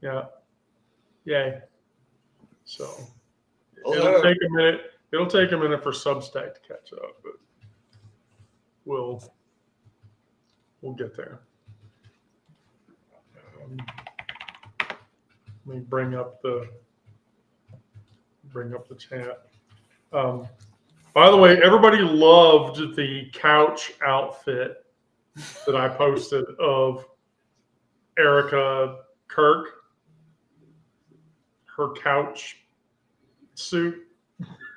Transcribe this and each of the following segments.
Yeah. Yay. So it'll Hello. take a minute. It'll take a minute for Substack to catch up, but we'll get there. Let me bring up the chat. By the way, everybody loved the couch outfit that I posted of Erica Kirk, her couch suit.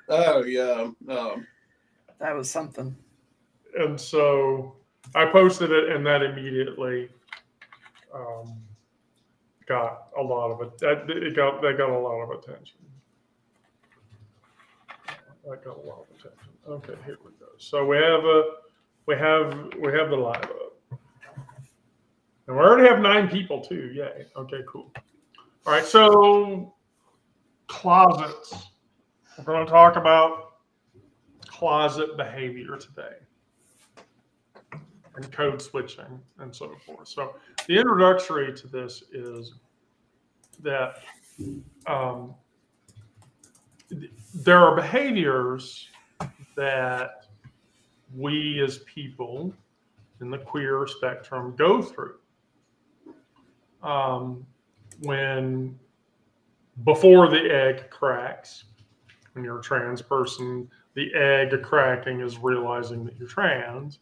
Oh yeah. That was something. And so I posted it, and that immediately got a lot of it. That got a lot of attention. That got a lot of attention. Okay, here we go. So we have the live up, and we already have 9 people too. Yay! Okay, cool. All right, so closets. We're going to talk about closet behavior today, and code switching and so forth. So the introductory to this is that there are behaviors that we as people in the queer spectrum go through when before the egg cracks. When you're a trans person, the egg cracking is realizing that you're trans,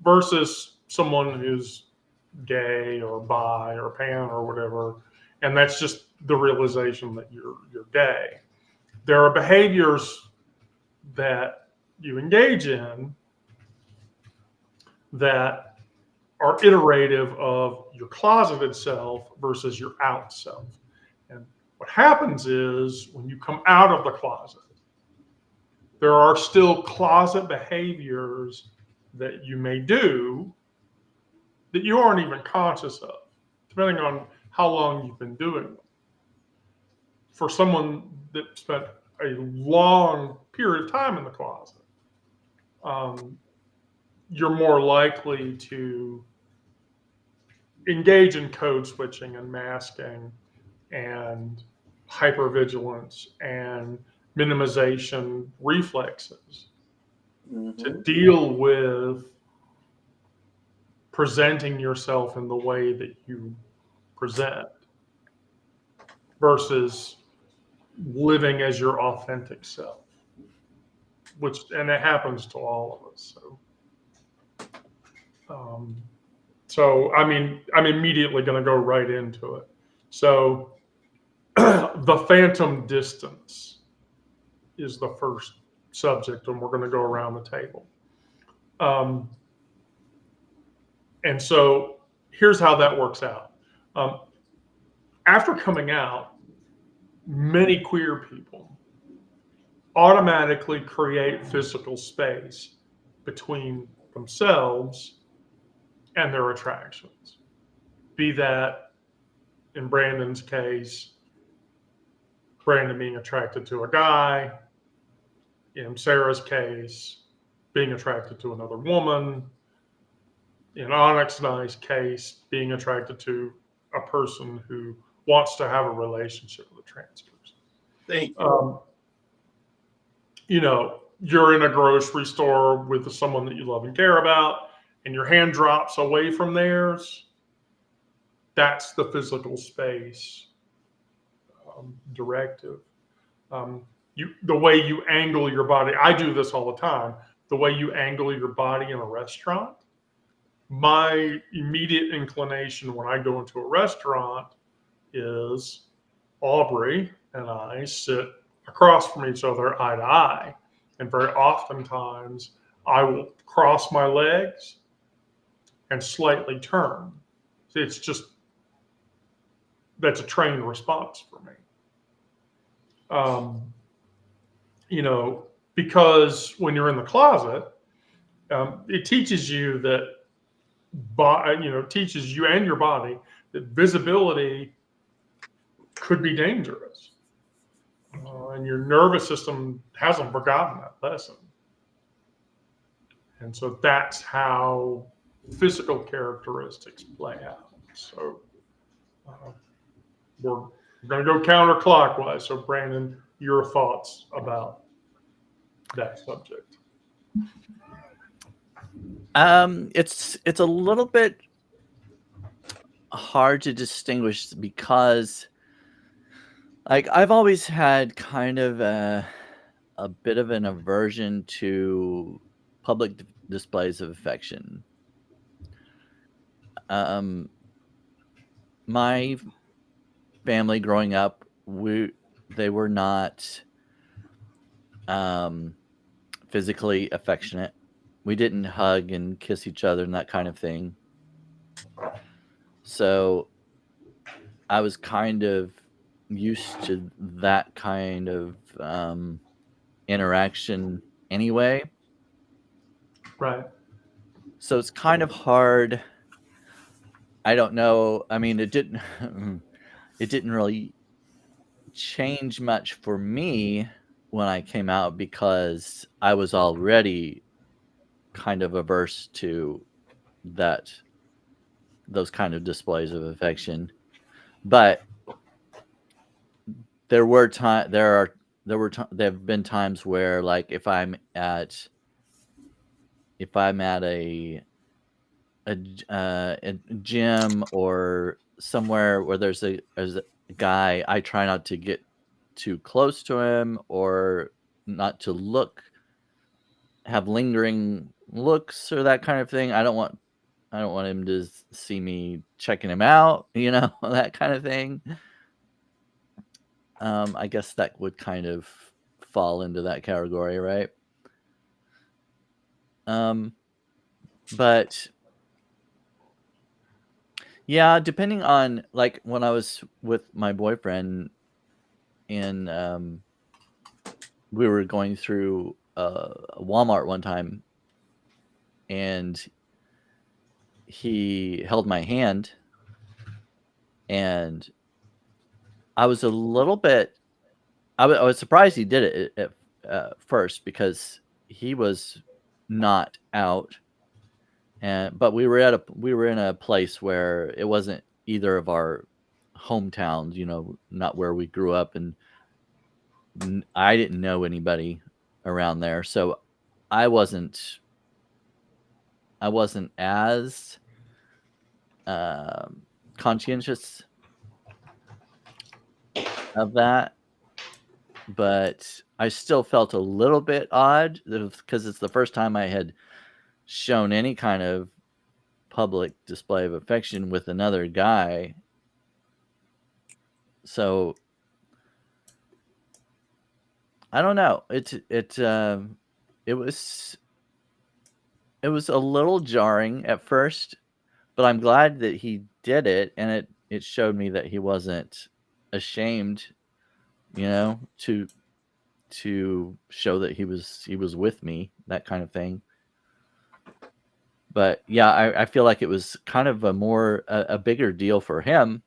versus someone who's gay or bi or pan or whatever, and that's just the realization that you're gay. There are behaviors that you engage in that are iterative of your closeted self versus your out self. And what happens is when you come out of the closet, there are still closet behaviors that you may do that you aren't even conscious of, depending on how long you've been doing them. For someone that spent a long period of time in the closet, you're more likely to engage in code switching and masking and hypervigilance and minimization reflexes to deal with presenting yourself in the way that you present versus living as your authentic self, and it happens to all of us. So I mean, I'm immediately going to go right into it. So the phantom distance is the first subject, and we're going to go around the table. And so here's how that works out. After coming out, many queer people automatically create physical space between themselves and their attractions. Be that, in Brandon's case, Brandon being attracted to a guy. In Sarah's case, being attracted to another woman. In Onyx and I's case, being attracted to a person who wants to have a relationship with a trans person. Thank you. You know, you're in a grocery store with someone that you love and care about, and your hand drops away from theirs. That's the physical space directive. The way you angle your body. I do this all the time. The way you angle your body in a restaurant. My immediate inclination when I go into a restaurant is Aubrey and I sit across from each other eye to eye. And very oftentimes I will cross my legs and slightly turn. It's just, that's a trained response for me. You know, because when you're in the closet, it teaches you that, teaches you and your body that visibility could be dangerous. And your nervous system hasn't forgotten that lesson. And so that's how physical characteristics play out. So we're going to go counterclockwise. So, Brandon, your thoughts about that subject? It's a little bit hard to distinguish because, like, I've always had kind of a bit of an aversion to public displays of affection. My family growing up, they were not physically affectionate. We didn't hug and kiss each other and that kind of thing. So I was kind of used to that kind of interaction anyway. Right. So it's kind of hard. I don't know. I mean, it didn't really change much for me when I came out because I was already kind of averse to those kind of displays of affection. But there have been times where, like, if I'm at a gym or somewhere where there's a guy, I try not to get too close to him or not to have lingering looks or that kind of thing. I don't want him to see me checking him out, that kind of thing. I guess that would kind of fall into that category, right? But yeah, depending on, like, when I was with my boyfriend and we were going through Walmart one time and he held my hand and I was a little bit, I was surprised he did it at first because he was not out. But we were in a place where it wasn't either of our hometowns, not where we grew up, and I didn't know anybody around there, so I wasn't as conscientious of that, but I still felt a little bit odd because it's the first time I had shown any kind of public display of affection with another guy. So I don't know. It was a little jarring at first, but I'm glad that he did it, and it showed me that he wasn't ashamed, to show that he was with me, that kind of thing. But yeah, I feel like it was kind of a bigger deal for him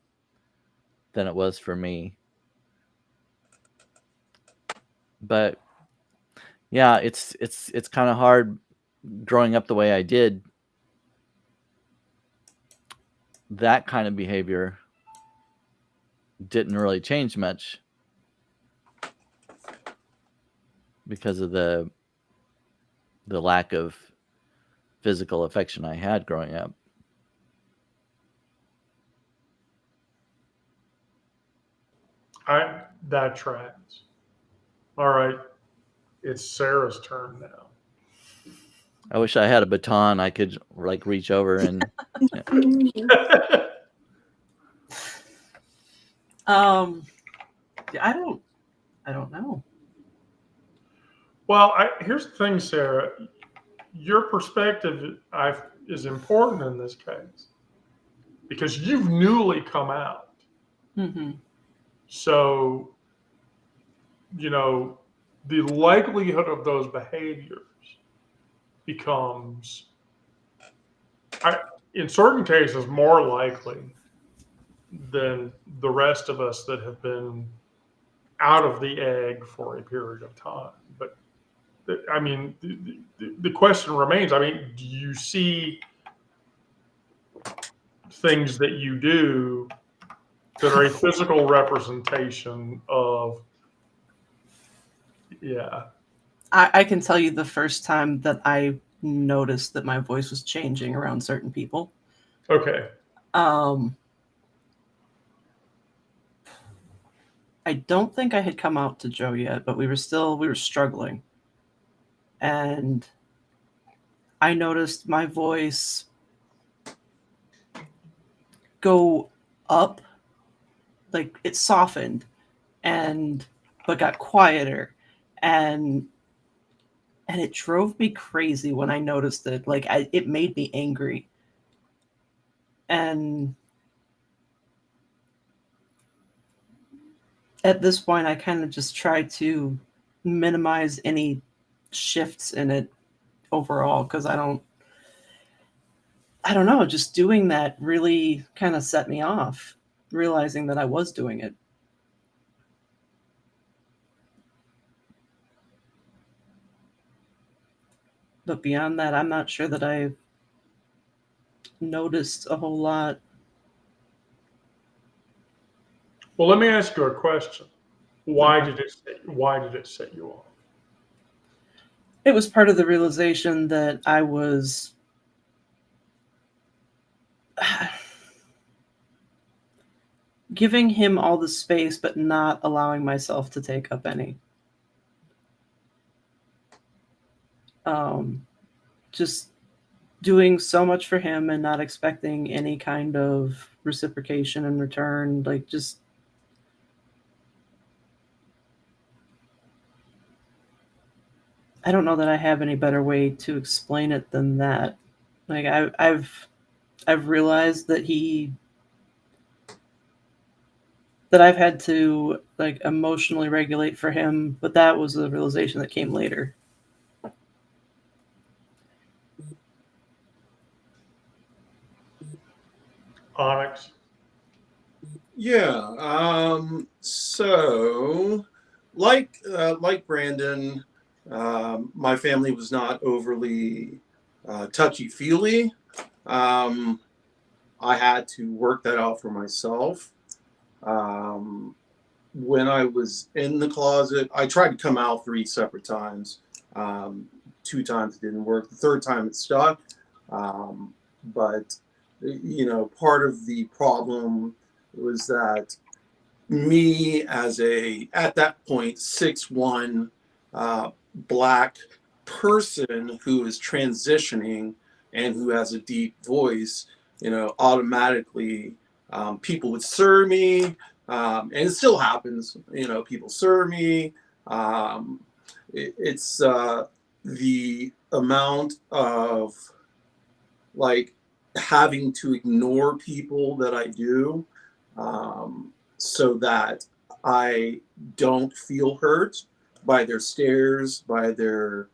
than it was for me. But yeah, it's kind of hard growing up the way I did. That kind of behavior didn't really change much because of the lack of physical affection I had growing up. That tracks. All right. It's Sarah's turn now. I wish I had a baton I could, like, reach over and I don't know. Well, here's the thing, Sarah. Your perspective is important in this case because you've newly come out. Mm-hmm. So, the likelihood of those behaviors becomes, in certain cases, more likely than the rest of us that have been out of the egg for a period of time. But I mean, the question remains. I mean, do you see things that you do that are a physical representation of, yeah. I can tell you the first time that I noticed that my voice was changing around certain people. Okay. I don't think I had come out to Joe yet, but we were struggling. And I noticed my voice go up, like it softened but got quieter, and it drove me crazy when I noticed it. Like it made me angry. And at this point, I kind of just try to minimize any shifts in it overall, because I don't know, just doing that really kind of set me off, realizing that I was doing it. But beyond that, I'm not sure that I've noticed a whole lot. Well, let me ask you a question. Why did it set you off? It was part of the realization that I was giving him all the space, but not allowing myself to take up any. Just doing so much for him and not expecting any kind of reciprocation in return. Like, just I don't know that I have any better way to explain it than that. Like, I've realized that I've had to, like, emotionally regulate for him, but that was a realization that came later. Onyx? Yeah. So, like Brandon, my family was not overly touchy-feely. I had to work that out for myself. When I was in the closet, I tried to come out 3 separate times. 2 times it didn't work. The 3rd time it stuck. But part of the problem was that me, as at that point 6'1" black person who is transitioning and who has a deep voice, automatically people would sir me, and it still happens. People sir me. It's the amount of, like, having to ignore people that I do, so that I don't feel hurt by their stares, by their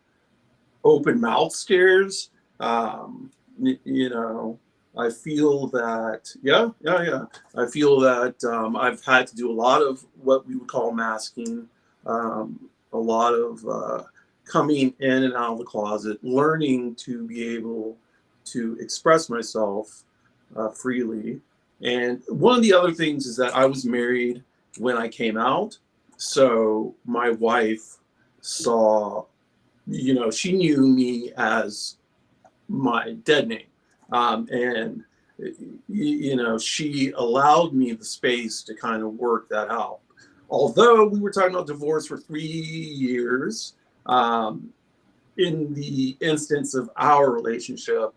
open mouth stares. I feel that, yeah. I feel that I've had to do a lot of what we would call masking, a lot of coming in and out of the closet, learning to be able to express myself freely. And one of the other things is that I was married when I came out. So my wife saw, she knew me as my dead name. And, she allowed me the space to kind of work that out. Although we were talking about divorce for 3 years, in the instance of our relationship,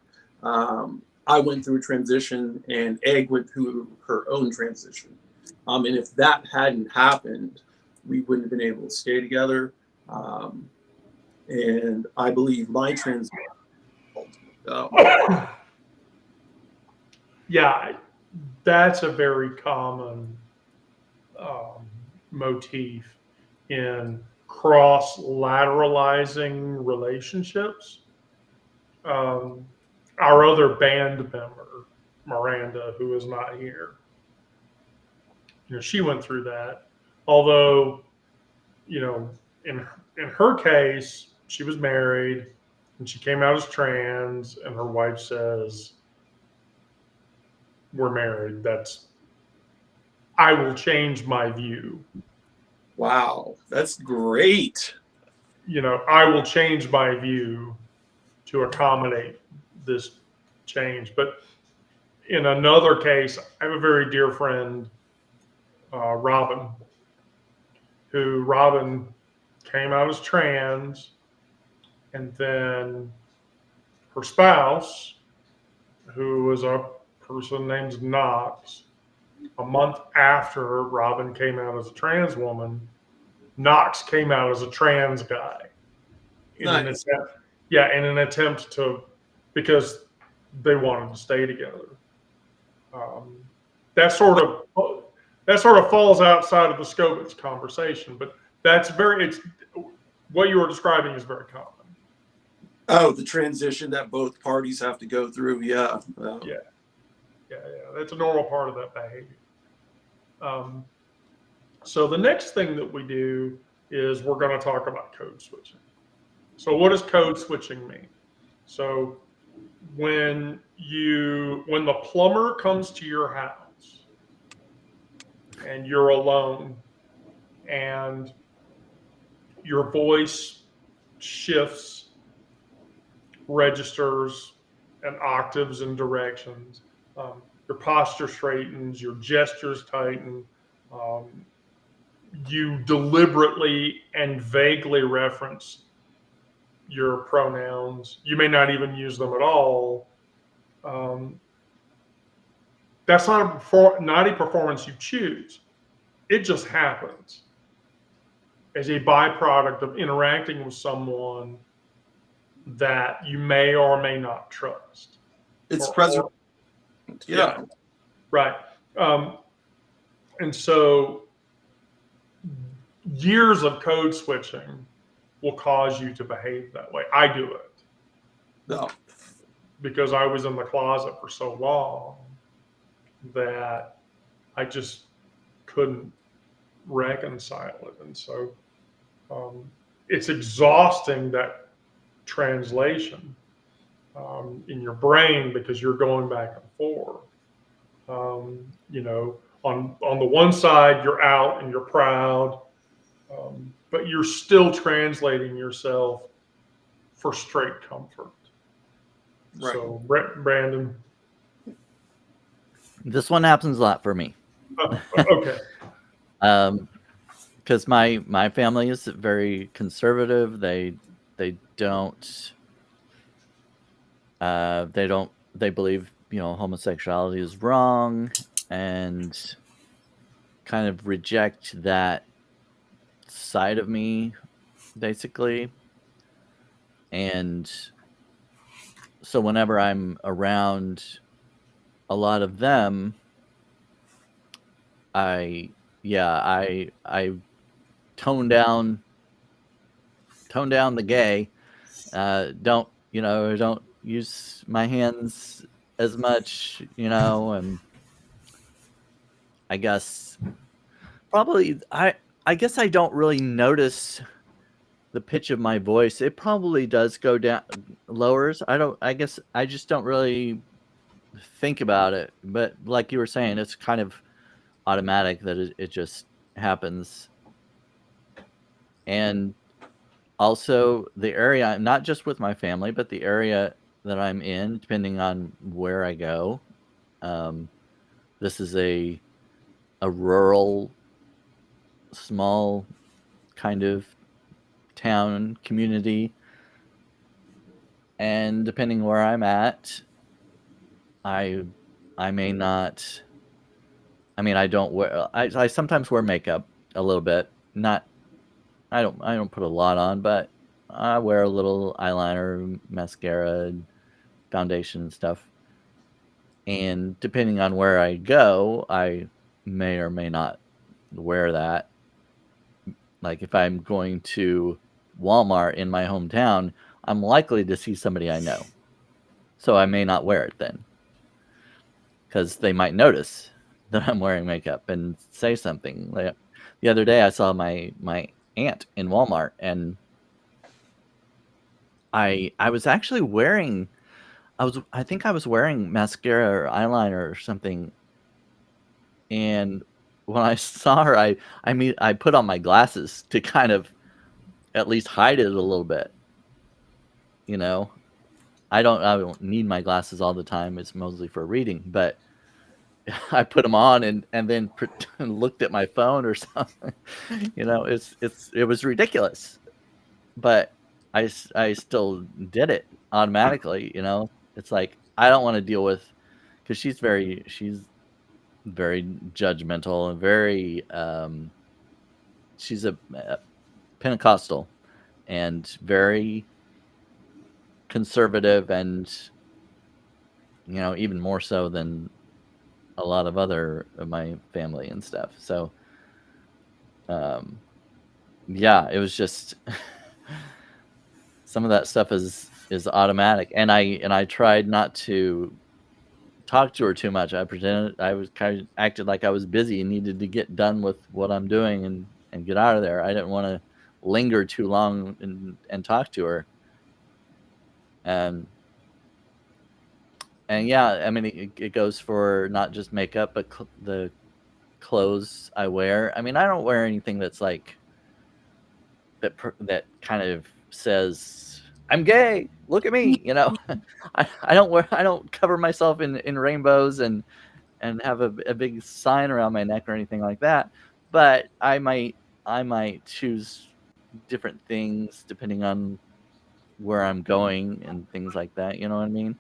I went through a transition and Egg went through her own transition. And if that hadn't happened, we wouldn't have been able to stay together. And I believe my transition. Yeah, that's a very common motif in cross-lateralizing relationships. Our other band member, Miranda, who is not here, she went through that. Although, in her case, she was married and she came out as trans, and her wife says, "We're married. That's I will change my view. Wow, that's great. I will change my view to accommodate this change. But in another case, I have a very dear friend, Robin, who Robin came out as trans, and then her spouse, who was a person named Knox, a month after Robin came out as a trans woman, Knox came out as a trans guy in an Nice. attempt, in an attempt to, because they wanted to stay together. Um, that sort of falls outside of the scope of this conversation, but it's what you were describing is very common. Oh, the transition that both parties have to go through. Yeah. Yeah. That's a normal part of that behavior. So the next thing that we do is we're going to talk about code switching. So what does code switching mean? So when the plumber comes to your house and you're alone and your voice shifts, registers, and octaves and directions, your posture straightens, your gestures tighten, you deliberately and vaguely reference your pronouns. You may not even use them at all. That's not a performance you choose. It just happens as a byproduct of interacting with someone that you may or may not trust. It's present. Yeah. Right. And so years of code switching will cause you to behave that way. I do it. No. Because I was in the closet for so long that I just couldn't reconcile it. And so it's exhausting, that translation in your brain, because you're going back and forth. On the one side, you're out and you're proud, but you're still translating yourself for straight comfort. Right. So, Brandon. This one happens a lot for me. Okay. Because my family is very conservative. They don't they believe homosexuality is wrong, and kind of reject that side of me, basically. And so whenever I'm around a lot of them, I tone down the gay. Don't use my hands as much, and I guess probably I guess I don't really notice the pitch of my voice. It probably does go down, lowers. I guess I just don't really think about it. But like you were saying, it's kind of automatic that it just happens. And also the area, not just with my family, but the area that I'm in, depending on where I go. This is a rural, small kind of town community, and depending where I'm at, I may not. I mean, I don't wear. I sometimes wear makeup a little bit. Not. I don't put a lot on, but I wear a little eyeliner, mascara, foundation, and stuff. And depending on where I go, I may or may not wear that. Like if I'm going to Walmart in my hometown, I'm likely to see somebody I know. So I may not wear it then, because they might notice that I'm wearing makeup and say something. Like, the other day I saw my aunt in Walmart, and I was actually wearing I think I was wearing mascara or eyeliner or something, and when I saw her, I mean, I put on my glasses to kind of at least hide it a little bit. You know, I don't need my glasses all the time. It's mostly for reading, but I put them on and then looked at my phone or something. You know, it was ridiculous, but I still did it automatically. You know, it's like I don't want to deal with because she's very judgmental and very she's a Pentecostal and very conservative, and you know, even more so than a lot of other of my family and stuff. So um yeah, it was just some of that stuff is automatic, and I tried not to talk to her too much. I pretended I was kind of acted like I was busy and needed to get done with what I'm doing and get out of there. I didn't want to linger too long and talk to her. And yeah, I mean, it goes for not just makeup, but the clothes I wear. I mean, I don't wear anything that's like that kind of says I'm gay. Look at me, you know. I don't cover myself in rainbows and have a big sign around my neck or anything like that. But I might choose different things depending on where I'm going and things like that. You know what I mean?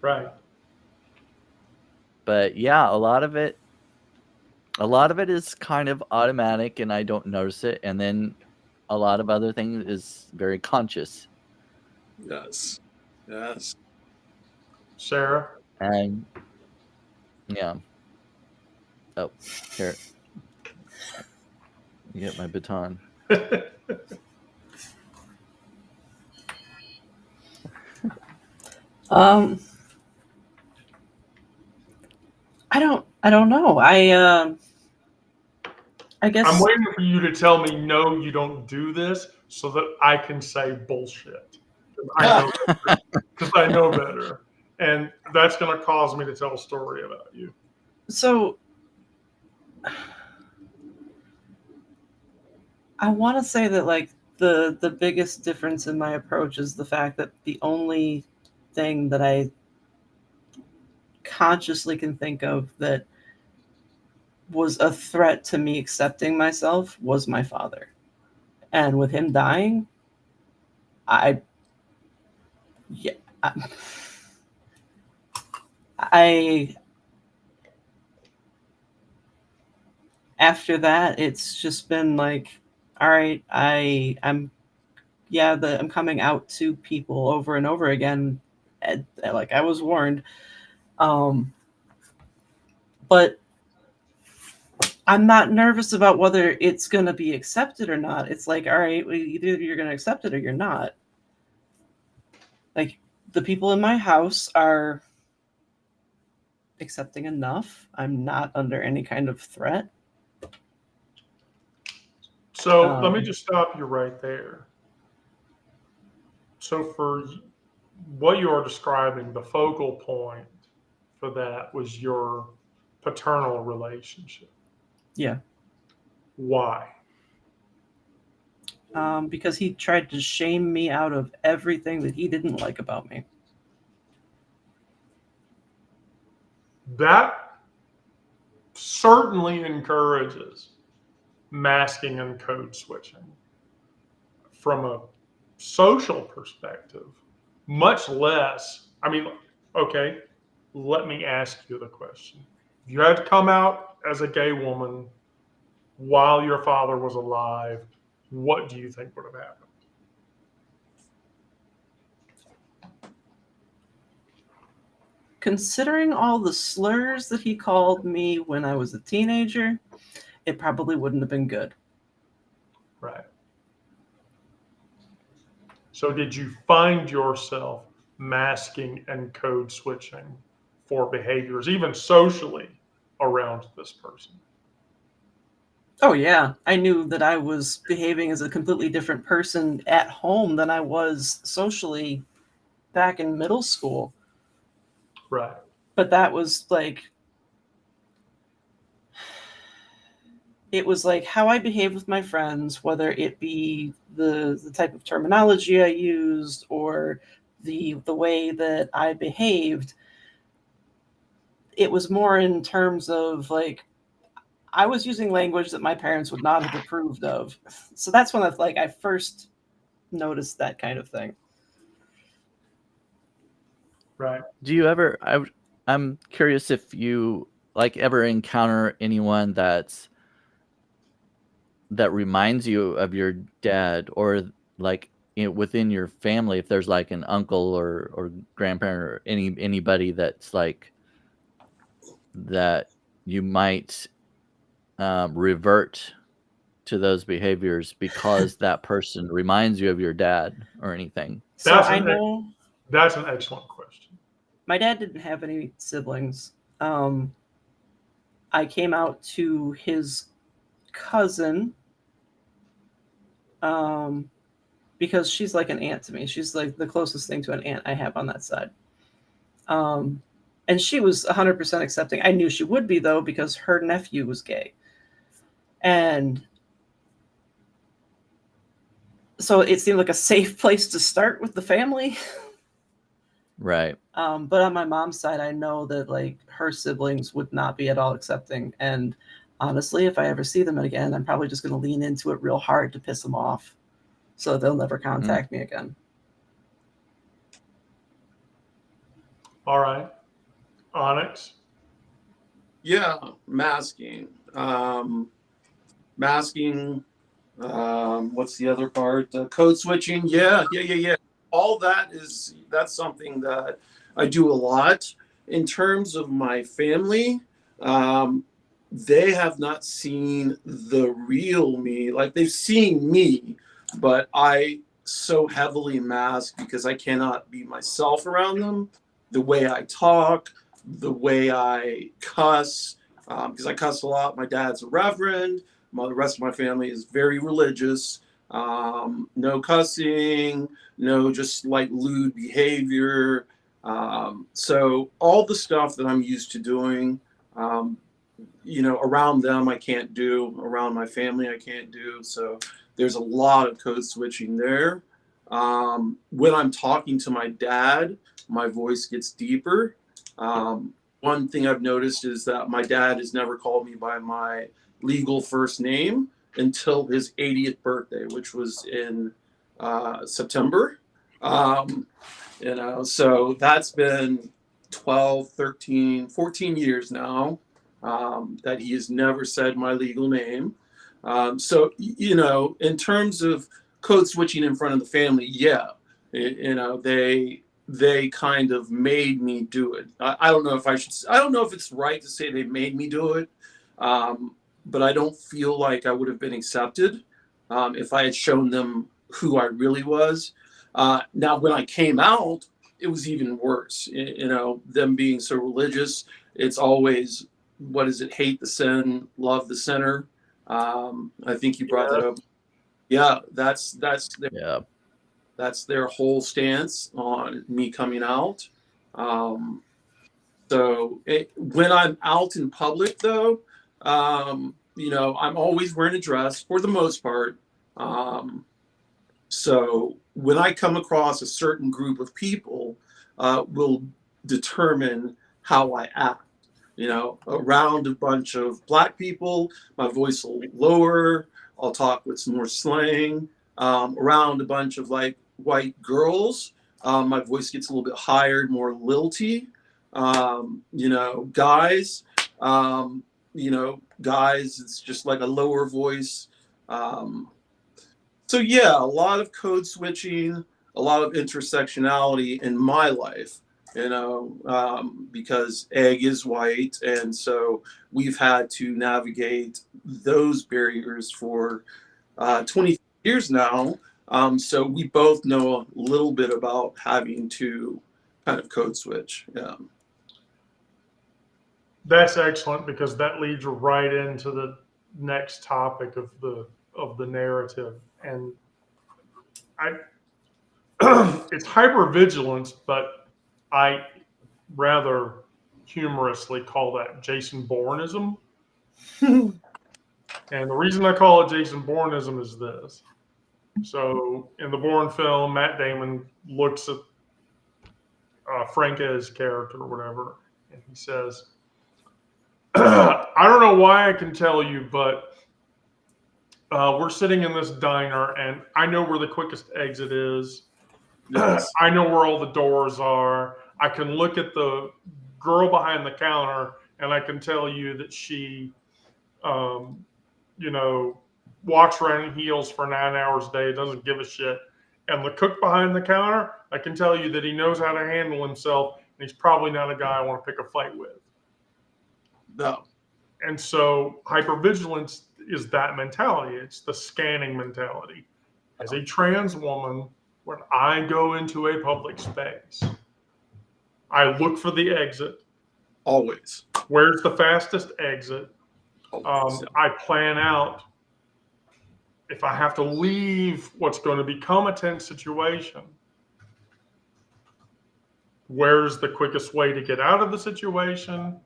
Right. But yeah, a lot of it is kind of automatic and I don't notice it. And then a lot of other things is very conscious. Yes. Yes. Sarah? And yeah. Oh, here. You get my baton. I don't know. I guess I'm waiting for you to tell me, no, you don't do this, so that I can say bullshit. Because I know better. And that's going to cause me to tell a story about you. so. I want to say that like the biggest difference in my approach is the fact that the only thing that I consciously can think of that was a threat to me accepting myself was my father. And with him dying, I yeah, I after that it's just been like, all right, I'm I'm coming out to people over and over again. And, like I was warned. But I'm not nervous about whether it's going to be accepted or not. It's like, all right, either you're going to accept it or you're not. Like the people in my house are accepting enough. I'm not under any kind of threat. So let me just stop you right there. So for what you are describing, the focal point for that was your paternal relationship. Yeah. Why? Because he tried to shame me out of everything that he didn't like about me. That certainly encourages masking and code switching from a social perspective, much less. I mean, okay, let me ask you the question. If you had to come out as a gay woman while your father was alive, what do you think would have happened? Considering all the slurs that he called me when I was a teenager, it probably wouldn't have been good. Right. So did you find yourself masking and code switching for behaviors, even socially, around this person? Oh, yeah. I knew that I was behaving as a completely different person at home than I was socially back in middle school. Right. But that was like, it was like how I behaved with my friends, whether it be the type of terminology I used or the way that I behaved. It was more in terms of like I was using language that my parents would not have approved of. So that's when I first noticed that kind of thing. Right. Do you ever? I'm curious if you like ever encounter anyone that reminds you of your dad, or like within your family, if there's like an uncle or grandparent or anybody that's like that you might revert to those behaviors because that person reminds you of your dad or anything. So I know that's an excellent question. my dad didn't have any siblings. I came out to his cousin because she's like an aunt to me. She's like the closest thing to an aunt I have on that side. And she was 100% accepting. I knew she would be, though, because her nephew was gay. And so it seemed like a safe place to start with the family. Right. But on my mom's side, I know that like her siblings would not be at all accepting. And honestly, if I ever see them again, I'm probably just going to lean into it real hard to piss them off so they'll never contact me again. All right. Onyx? Yeah, masking. Masking. What's the other part? Code switching. Yeah. All that's something that I do a lot. In terms of my family, they have not seen the real me. Like they've seen me, but I so heavily mask because I cannot be myself around them. The way I talk, the way I cuss, because I cuss a lot. My dad's a reverend. The rest of my family is very religious. No cussing, no just like lewd behavior. So all the stuff that I'm used to doing, around them I can't do, around my family I can't do. So there's a lot of code switching there. When I'm talking to my dad, my voice gets deeper. One thing I've noticed is that my dad has never called me by my legal first name until his 80th birthday, which was in September. So that's been 12, 13, 14 years now that he has never said my legal name. So, in terms of code switching in front of the family, yeah, they kind of made me do it. I don't know if I don't know if it's right to say they made me do it. But I don't feel like I would have been accepted if I had shown them who I really was. Now, when I came out, it was even worse. Them being so religious, it's always, what is it? Hate the sin, love the sinner. I think you brought that up. Yeah, that's their whole stance on me coming out. When I'm out in public, though, I'm always wearing a dress for the most part. So when I come across a certain group of people, will determine how I act. Around a bunch of Black people, my voice will lower. I'll talk with some more slang. Around a bunch of like white girls, my voice gets a little bit higher, more lilty. Guys, it's just like a lower voice. So yeah, a lot of code switching, a lot of intersectionality in my life, because Egg is white. And so we've had to navigate those barriers for 20 years now. So we both know a little bit about having to kind of code switch. Yeah. That's excellent because that leads right into the next topic of the narrative, and it's hypervigilance, but I rather humorously call that Jason Bourneism. And the reason I call it Jason Bourneism is this. So in the Bourne film, Matt Damon looks at Franca's character or whatever, and he says, I don't know why I can tell you, but we're sitting in this diner, and I know where the quickest exit is. Yes. I know where all the doors are. I can look at the girl behind the counter, and I can tell you that she, you know, walks around in heels for 9 hours a day, doesn't give a shit. And the cook behind the counter, I can tell you that he knows how to handle himself, and he's probably not a guy I want to pick a fight with. No. And so hypervigilance is that mentality. It's the scanning mentality. As a trans woman, when I go into a public space, I look for the exit. Always. Where's the fastest exit? Always. I plan out if I have to leave what's going to become a tense situation. Where's the quickest way to get out of the situation?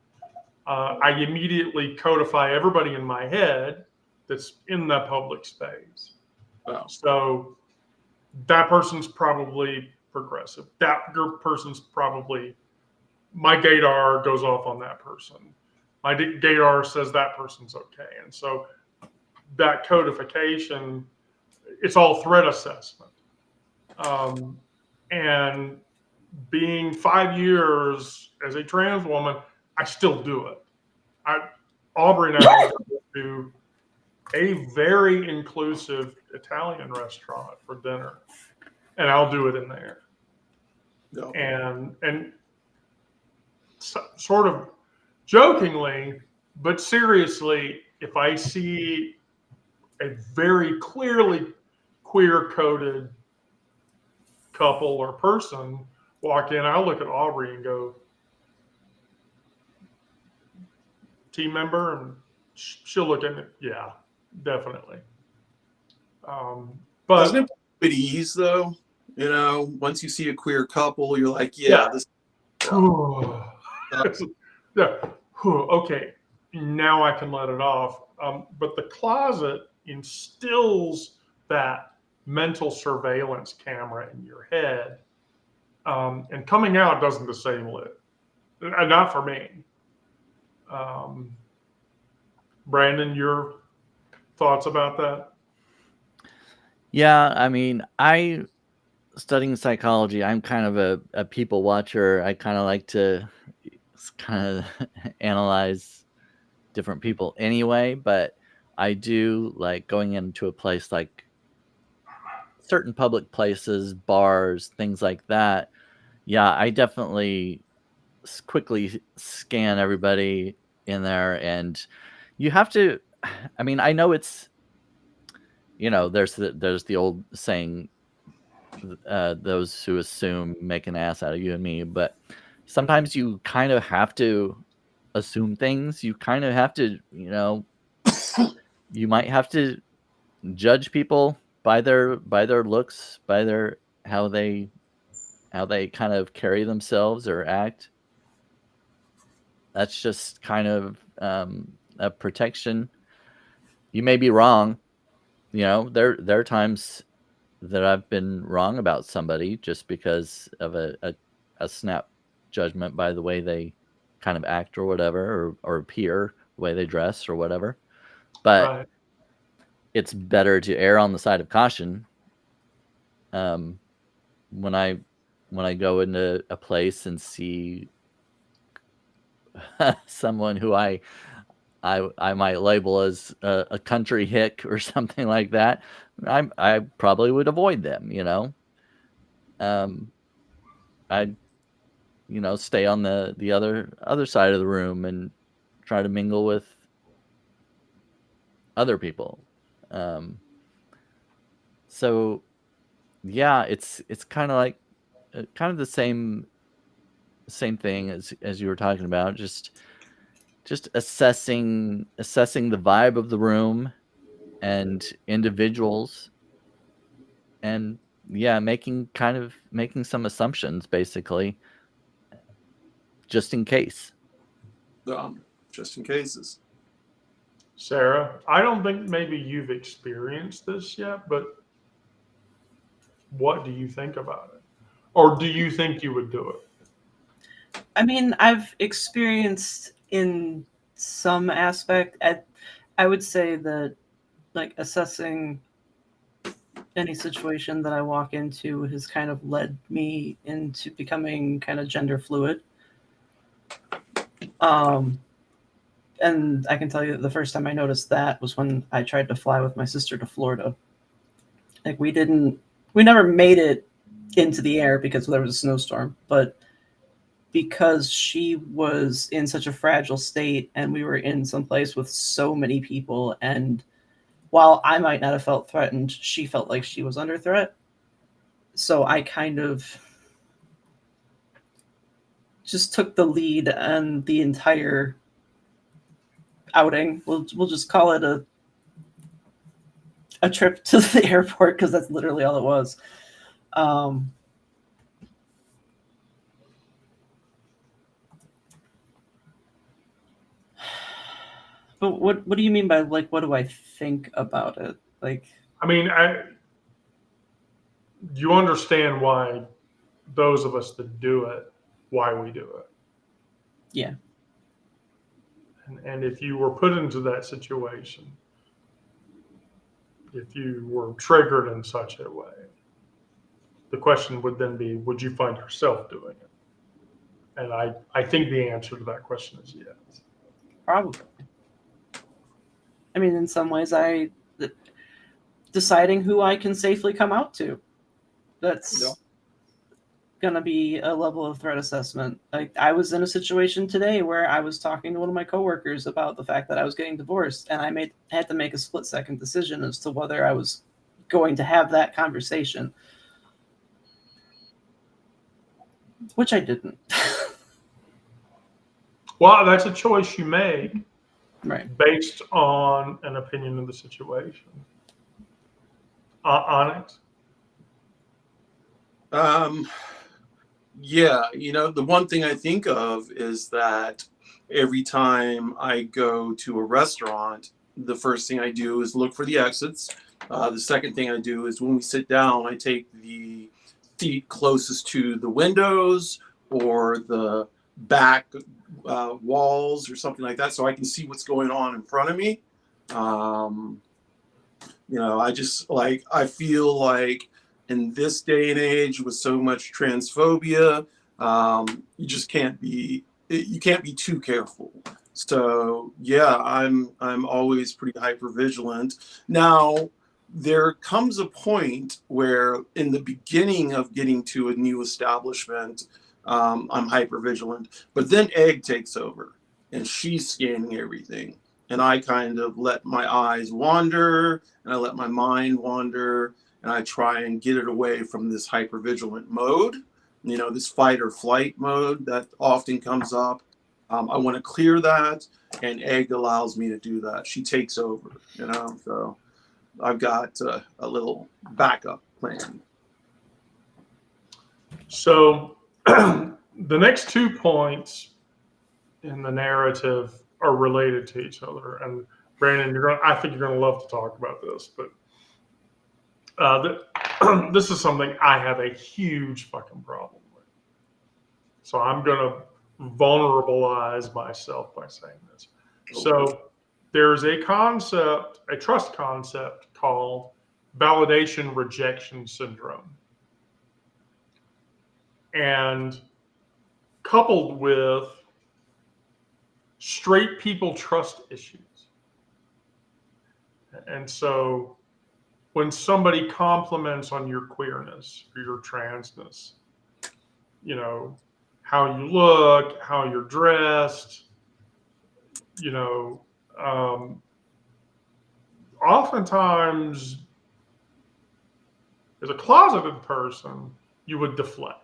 I immediately codify everybody in my head that's in that public space. Wow. So that person's probably progressive. That person's probably, my gaydar goes off on that person. My gaydar says that person's okay. And so that codification, it's all threat assessment. And being 5 years as a trans woman, I still do it. Aubrey and I go to a very inclusive Italian restaurant for dinner, and I'll do it in there. No. And sort of jokingly, but seriously, if I see a very clearly queer-coded couple or person walk in, I'll look at Aubrey and go, team member, and she'll look at me. Yeah, definitely. But doesn't it put at ease though? You know, once you see a queer couple, you're like, yeah. This. Yeah. Okay, now I can let it off. But the closet instills that mental surveillance camera in your head, and coming out doesn't disable it. Not for me. Brandon, your thoughts about that? Yeah, I mean, studying psychology, I'm kind of a people watcher. I kind of like to kind of analyze different people anyway, but I do like going into a place like certain public places, bars, things like that. Yeah, I definitely quickly scan everybody in there, and you have to, I mean, I know it's, there's the old saying, those who assume make an ass out of you and me, but sometimes you kind of have to assume things. You kind of have to, you might have to judge people by their looks, by their how they kind of carry themselves or act. That's just kind of a protection. You may be wrong. There are times that I've been wrong about somebody just because of a snap judgment by the way they kind of act or whatever, or appear, the way they dress or whatever. But Right. it's better to err on the side of caution. When I go into a place and see someone who I might label as a country hick or something like that, I probably would avoid them. I'd stay on the other side of the room and try to mingle with other people. So yeah, it's kind of like kind of the same thing as you were talking about, just assessing the vibe of the room and individuals, and yeah, making some assumptions basically, just in case. Just in cases. Sarah, I don't think maybe you've experienced this yet, but what do you think about it? Or do you think you would do it? I mean, I've experienced in some aspect. I would say that, like, assessing any situation that I walk into has kind of led me into becoming kind of gender fluid. And I can tell you that the first time I noticed that was when I tried to fly with my sister to Florida. Like, we never made it into the air because there was a snowstorm, but because she was in such a fragile state and we were in some place with so many people, and while I might not have felt threatened, she felt like she was under threat. So I kind of just took the lead on the entire outing. We'll just call it a trip to the airport, because that's literally all it was. But what do you mean by, like, what do I think about it? Like, I mean, you understand why those of us that do it, why we do it. yeah. And if you were put into that situation, if you were triggered in such a way, the question would then be, would you find yourself doing it? And I think the answer to that question is yes. Probably. I mean, in some ways, deciding who I can safely come out to. That's going to be a level of threat assessment. Like, I was in a situation today where I was talking to one of my coworkers about the fact that I was getting divorced, and I had to make a split-second decision as to whether I was going to have that conversation, which I didn't. Well, that's a choice you make, Right. based on an opinion of the situation. Onyx? Yeah, the one thing I think of is that every time I go to a restaurant, the first thing I do is look for the exits. The second thing I do is when we sit down, I take the seat closest to the windows or the back walls or something like that, so I can see what's going on in front of me. I feel like in this day and age with so much transphobia, you just can't be too careful. So yeah, I'm always pretty hyper vigilant. Now there comes a point where in the beginning of getting to a new establishment, I'm hyper vigilant, but then Egg takes over and she's scanning everything. And I kind of let my eyes wander and I let my mind wander and I try and get it away from this hypervigilant mode, this fight or flight mode that often comes up. I want to clear that, and Egg allows me to do that. She takes over, so I've got a little backup plan. So the next 2 points in the narrative are related to each other. And Brandon, I think you're going to love to talk about this, but this is something I have a huge fucking problem with. So I'm going to vulnerabilize myself by saying this. So there's a trust concept called validation rejection syndrome. And coupled with straight people trust issues. And so when somebody compliments on your queerness or your transness, how you look, how you're dressed, oftentimes as a closeted person, you would deflect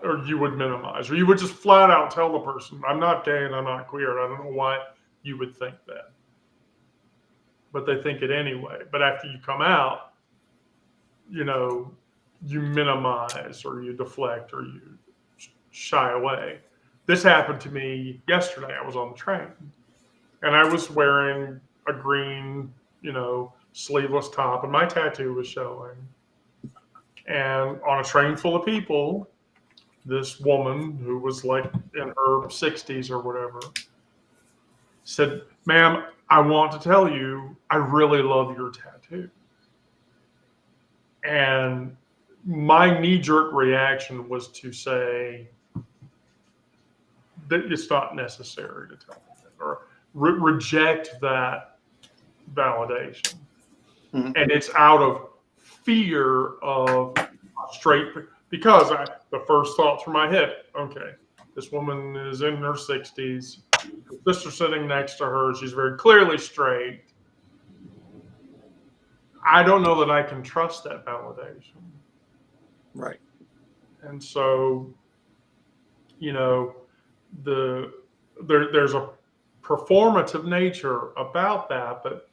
or you would minimize, or you would just flat out tell the person, I'm not gay and I'm not queer. I don't know why you would think that. But they think it anyway. But after you come out, you minimize or you deflect or you shy away. This happened to me yesterday. I was on the train and I was wearing a green, sleeveless top, and my tattoo was showing. And on a train full of people, this woman who was like in her 60s or whatever said, "Ma'am, I want to tell you, I really love your tattoo." And my knee jerk reaction was to say that it's not necessary to tell me that, or reject that validation. Mhm. And it's out of fear of straight, because the first thought through my head, okay, this woman is in her 60s, her sister sitting next to her, she's very clearly straight. I don't know that I can trust that validation. Right. And so, there's a performative nature about that, but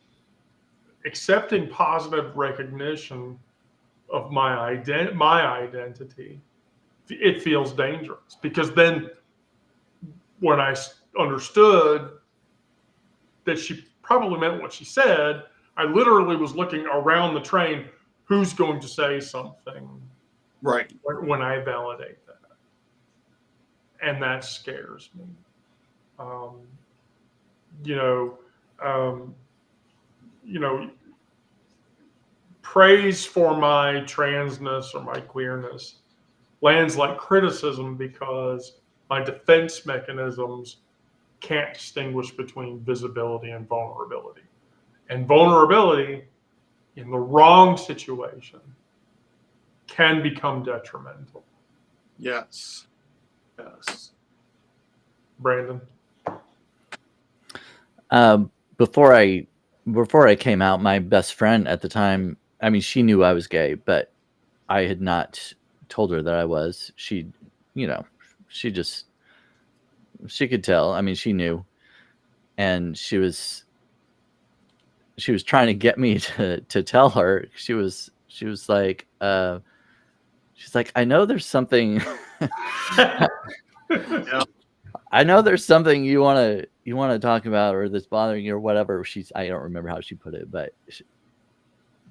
accepting positive recognition of my identity, it feels dangerous, because then when I understood that she probably meant what she said, I literally was looking around the train, who's going to say something Right. when I validate that, and that scares me. Um, you know, um, you know, praise for my transness or my queerness lands like criticism, because my defense mechanisms can't distinguish between visibility and vulnerability. And vulnerability in the wrong situation can become detrimental. Yes. Yes. Brandon? Before I came out, my best friend at the time, I mean, she knew I was gay, but I had not told her that I was. She could tell. I mean, she knew, and she was trying to get me to tell her. She was like, she's like, I know there's something. Yeah. I know there's something you want to talk about, or that's bothering you, or whatever. I don't remember how she put it, but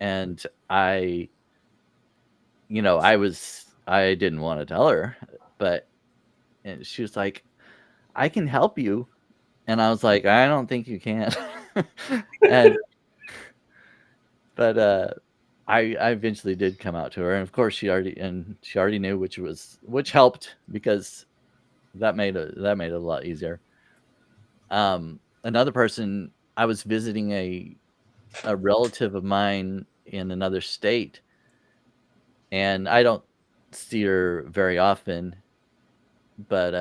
and I I didn't want to tell her, but and she was like, I can help you, and I was like, I don't think you can. and but I eventually did come out to her, and of course she already knew, which helped, because that made it a lot easier. Another person, I was visiting a relative of mine in another state, and I don't see her very often, but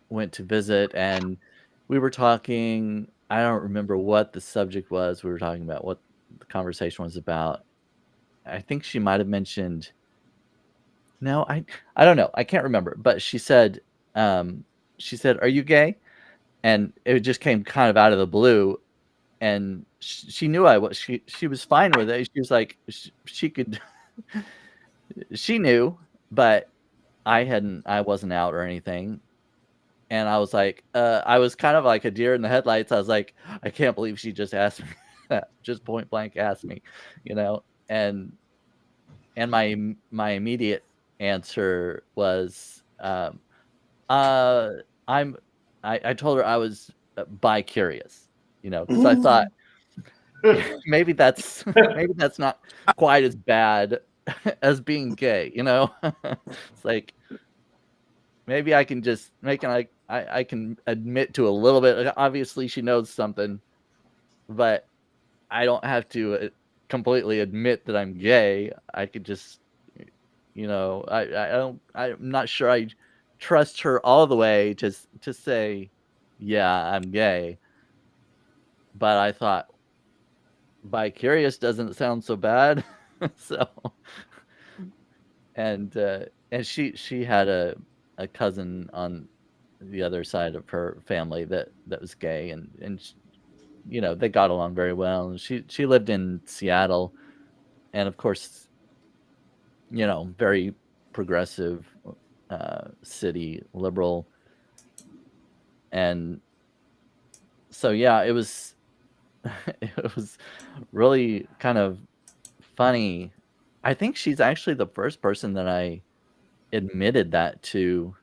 went to visit, and we were talking. I don't remember what the subject was. We were talking about what the conversation was about. I think she might have mentioned. No, I don't know. I can't remember. But she said, "Are you gay?" And it just came kind of out of the blue, and she knew I was. She was fine with it. She was like, she could. She knew, but I wasn't out or anything. And I was like, I was kind of like a deer in the headlights. I was like, I can't believe she just asked me that, just point blank asked me, you know. And my immediate answer was, uh, I'm I told her I was bi-curious, because I thought maybe that's not quite as bad as being gay, It's like, maybe I can just make it like I can admit to a little bit. Obviously, she knows something, but I don't have to completely admit that I'm gay. I could just, I'm not sure I trust her all the way to say, yeah, I'm gay. But I thought, bi-curious doesn't sound so bad. So, and she had a cousin on the other side of her family that was gay, and they got along very well. And she lived in Seattle, and of course, very progressive city, liberal, and So yeah, it was it was really kind of funny. I think she's actually the first person that I admitted that to,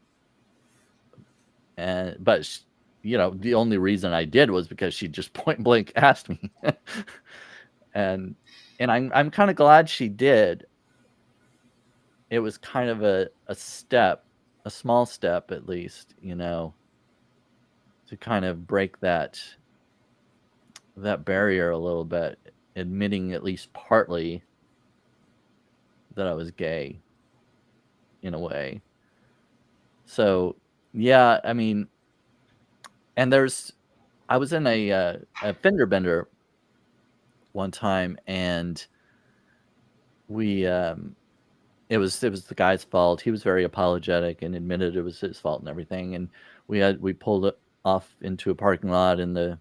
and the only reason I did was because she just point blank asked me, and I'm kind of glad she did. It was kind of a step, a small step at least, to kind of break that barrier a little bit, admitting at least partly that I was gay in a way. So, yeah, I mean, and I was in a fender bender one time, and we it was the guy's fault. He was very apologetic and admitted it was his fault and everything. And we pulled it off into a parking lot, and the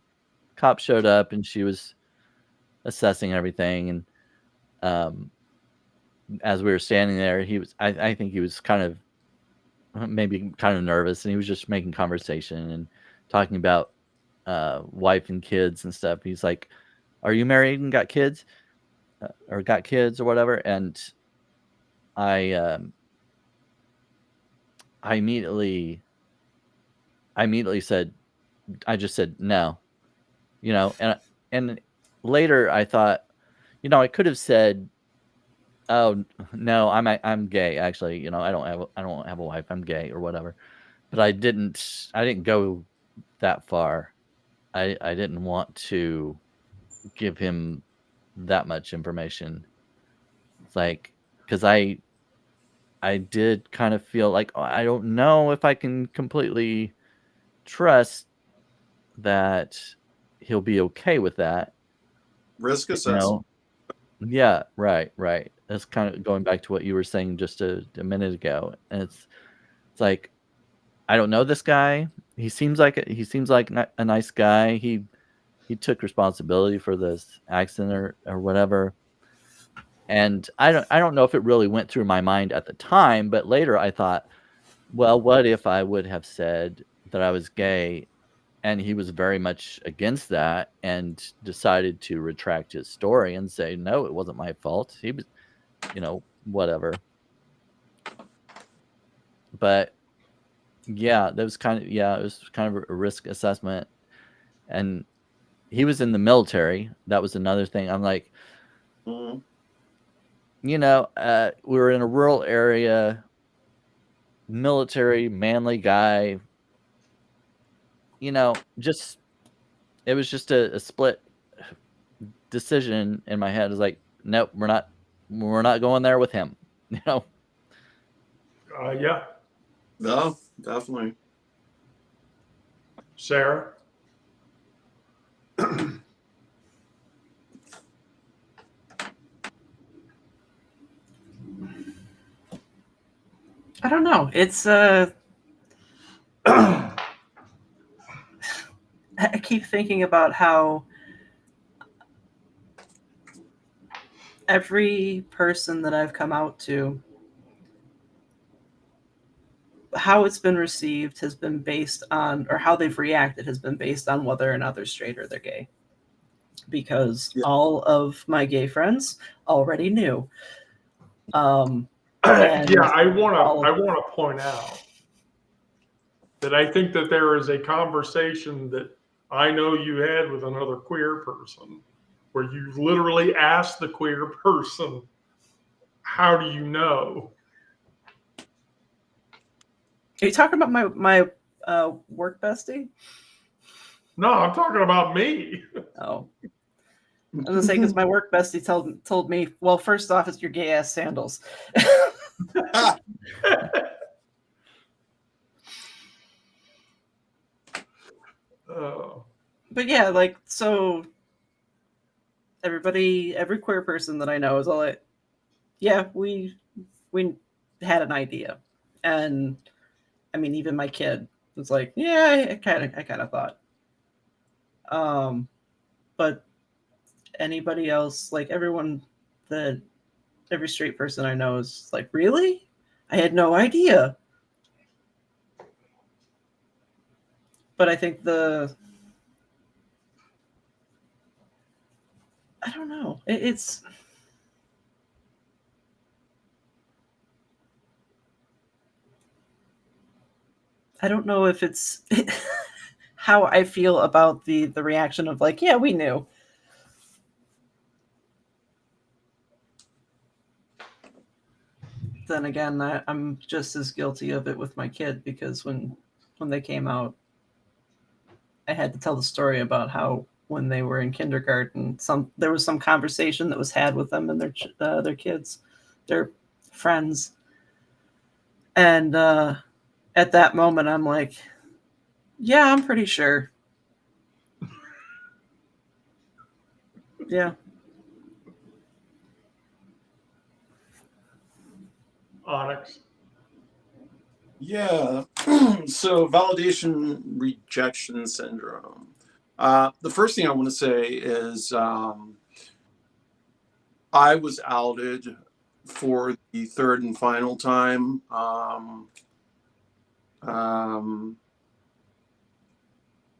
cop showed up, and she was assessing everything. And as we were standing there, I think he was kind of maybe kind of nervous, and he was just making conversation and talking about wife and kids and stuff. He's like, "Are you married and got kids, or got kids or whatever?" And I I immediately said, I just said no, and later I thought, I could have said, "Oh no, I'm gay. Actually, I don't have a wife. I'm gay or whatever." But I didn't go that far. I didn't want to give him that much information. It's like, because I did kind of feel like, oh, I don't know if I can completely trust that he'll be okay with that. Risk You assessment. know? Yeah, right. That's kind of going back to what you were saying just a minute ago. And it's like, I don't know this guy. He seems like a nice guy. He took responsibility for this accident or whatever. And I don't know if it really went through my mind at the time, but later I thought, well, what if I would have said that I was gay, and he was very much against that and decided to retract his story and say, no, it wasn't my fault. He was, whatever. But yeah, it was kind of a risk assessment. And he was in the military. That was another thing. I'm like, Mhm. we were in a rural area, military, manly guy, just, it was just a split decision in my head. It's like, nope, we're not going there with him. Yeah. No, definitely. Sarah? I don't know. It's I keep thinking about how every person that I've come out to, how it's been received has been based on, or how they've reacted has been based on whether or not they're straight or they're gay. Because Yeah. all of my gay friends already knew. And Yeah, I want all of- to point out that I think that there is a conversation that I know you had with another queer person where you literally asked the queer person, how do you know? Are you talking about my work bestie? No, I'm talking about me. Oh. I was gonna say, because my work bestie told me, well, first off, it's your gay ass sandals. Oh. But yeah, so every queer person that I know is all like, yeah, we had an idea. And I mean, even my kid was like, yeah, I kind of thought. But anybody else, like every straight person I know is like, really? I had no idea. But I think the I don't know. It's I don't know if it's how I feel about the reaction of like, yeah, we knew. Then again, I'm just as guilty of it with my kid, because when they came out, I had to tell the story about how when they were in kindergarten, there was some conversation that was had with them and their kids, their friends, and at that moment, I'm like, yeah, I'm pretty sure. Yeah. Onyx. Yeah. So validation rejection syndrome. The first thing I want to say is I was outed for the third and final time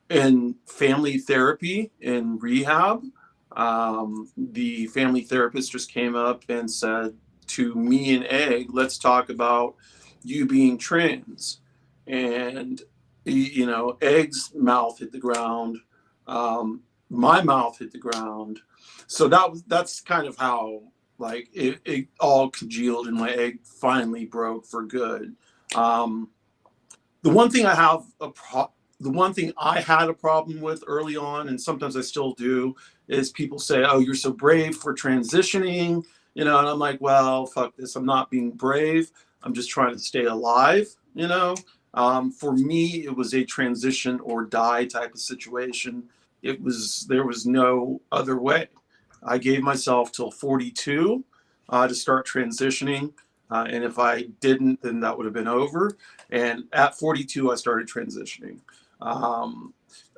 in family therapy in rehab. The family therapist just came up and said to me and Egg, let's talk about you being trans. And, you know, Egg's mouth hit the ground. My mouth hit the ground. So that's kind of how like it all congealed and my egg finally broke for good. The one thing I have the one thing I had a problem with early on, and sometimes I still do, is people say, "Oh, you're so brave for transitioning," you know, and I'm like, "Well, fuck this. I'm not being brave. I'm just trying to stay alive," you know. For me, it was a transition or die type of situation. There was no other way. I gave myself till 42 to start transitioning, and if I didn't, then that would have been over. And at 42, I started transitioning.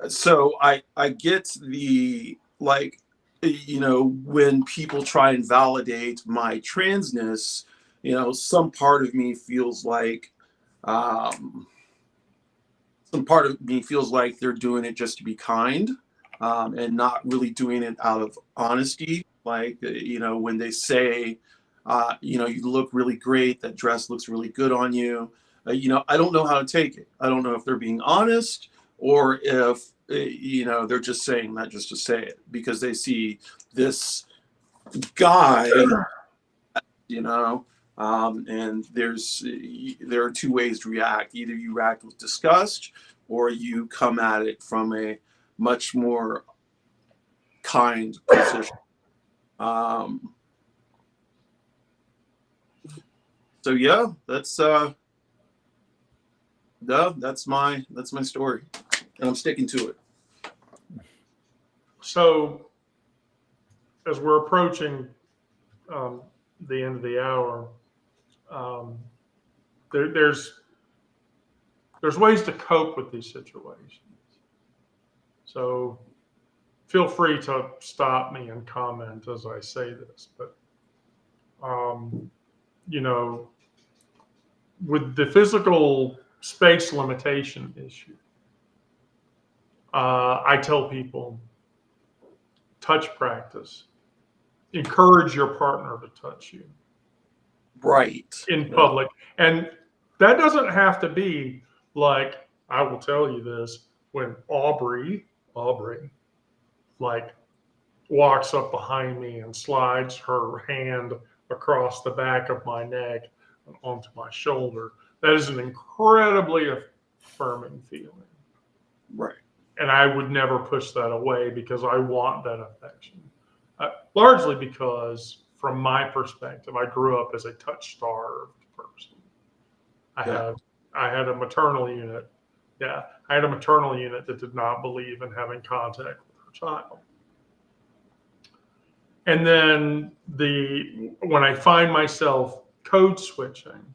So I get the, like, you know, when people try and validate my transness, you know, some part of me feels like they're doing it just to be kind, and not really doing it out of honesty. Like, you know, when they say, you know, you look really great, that dress looks really good on you. You know, I don't know how to take it. I don't know if they're being honest or if, you know, they're just saying that just to say it because they see this guy, you know. And there are two ways to react. Either you react with disgust or you come at it from a much more kind position. So yeah, that's my story, and I'm sticking to it. So, as we're approaching the end of the hour, um, there's ways to cope with these situations. So, feel free to stop me and comment as I say this. But, you know, with the physical space limitation issue, I tell people, touch practice. Encourage your partner to touch you Right. in public. And that doesn't have to be like, I will tell you this, when Aubrey, like walks up behind me and slides her hand across the back of my neck and onto my shoulder. That is an incredibly affirming feeling. Right. And I would never push that away because I want that affection. Largely because, from my perspective, I grew up as a touch-starved person. I had a maternal unit. Yeah, I had a maternal unit that did not believe in having contact with her child. And then when I find myself code switching,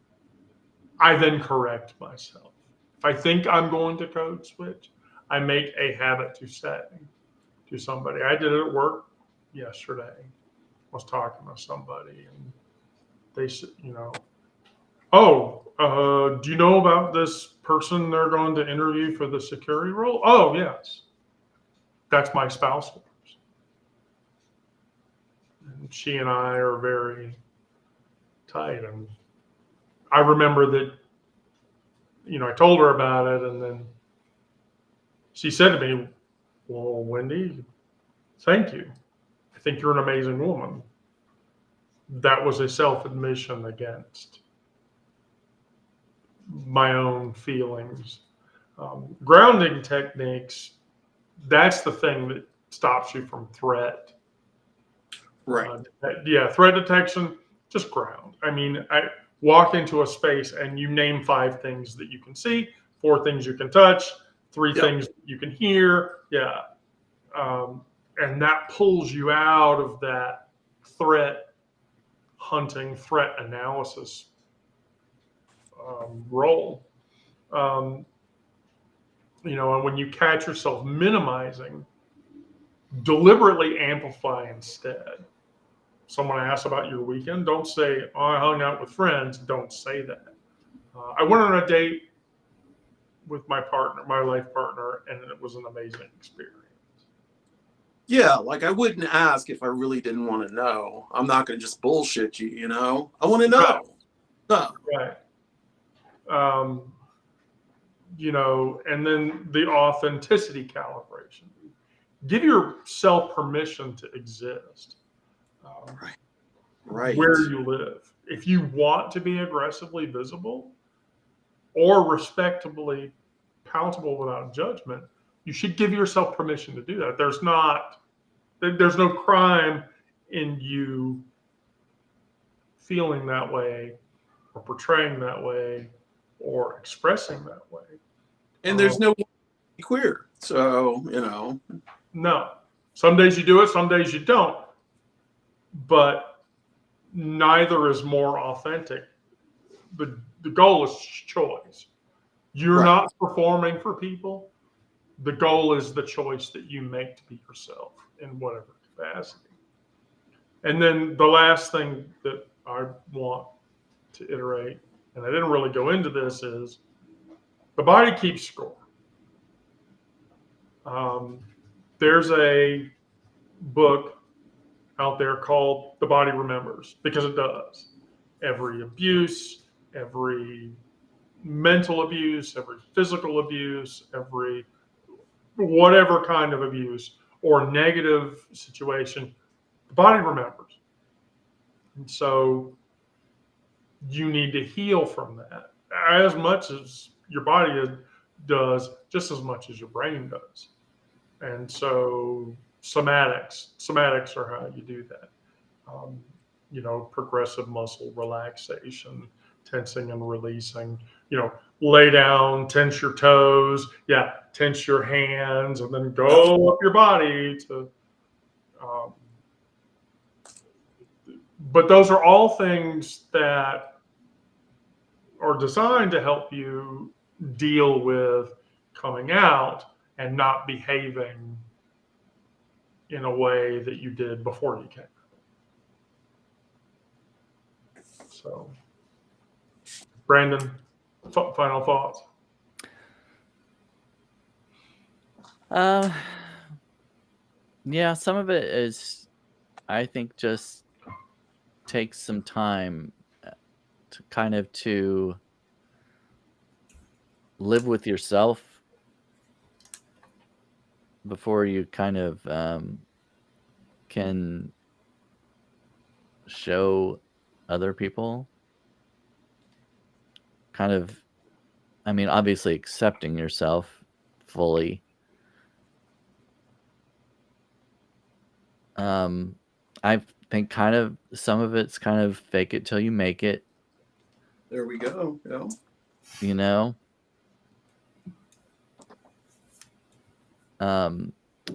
I then correct myself. If I think I'm going to code switch, I make a habit to say to somebody. I did it at work yesterday. I was talking to somebody, and they said, you know, oh, do you know about this person they're going to interview for the security role? Oh, yes. That's my spousal person. And she and I are very tight. And I remember that, I told her about it, and then she said to me, "Well, Wendy, thank you. I think you're an amazing woman." That was a self admission against my own feelings. Grounding techniques, that's the thing that stops you from threat. Right. Threat detection, just ground. I mean, I walk into a space and you name 5 things that you can see, 4 things you can touch, 3 Yep. things you can hear. Yeah. And that pulls you out of that threat hunting, threat analysis role. And when you catch yourself minimizing, deliberately amplify instead. Someone asks about your weekend, don't say, "Oh, I hung out with friends." Don't say that. I went on a date with my partner, my life partner, and it was an amazing experience. Yeah, like I wouldn't ask if I really didn't want to know. I'm not going to just bullshit you, you know? I want to know. No. Right. And then the authenticity calibration. Give yourself permission to exist. Right. Where you live. If you want to be aggressively visible or respectably palatable without judgment, you should give yourself permission to do that. There's no crime in you feeling that way or portraying that way or expressing that way. And there's no queer. So, No. Some days you do it, some days you don't. But neither is more authentic. The goal is choice. You're Right. not performing for people. The goal is the choice that you make to be yourself in whatever capacity. And then the last thing that I want to iterate, and I didn't really go into this, is the body keeps score. There's a book out there called The Body Remembers, because it does. Every abuse, every mental abuse, every physical abuse, every whatever kind of abuse or negative situation, the body remembers. And so you need to heal from that as much as your body does, just as much as your brain does. And so somatics are how you do that. Progressive muscle relaxation, tensing and releasing, lay down, tense your toes, tense your hands, and then go up your body to, but those are all things that are designed to help you deal with coming out and not behaving in a way that you did before you came. So, Brandon, final thoughts? Yeah, some of it is, I think, just takes some time to kind of to live with yourself before you kind of can show other people. Kind of, I mean, obviously accepting yourself fully. I think kind of some of it's kind of fake it till you make it. There we go.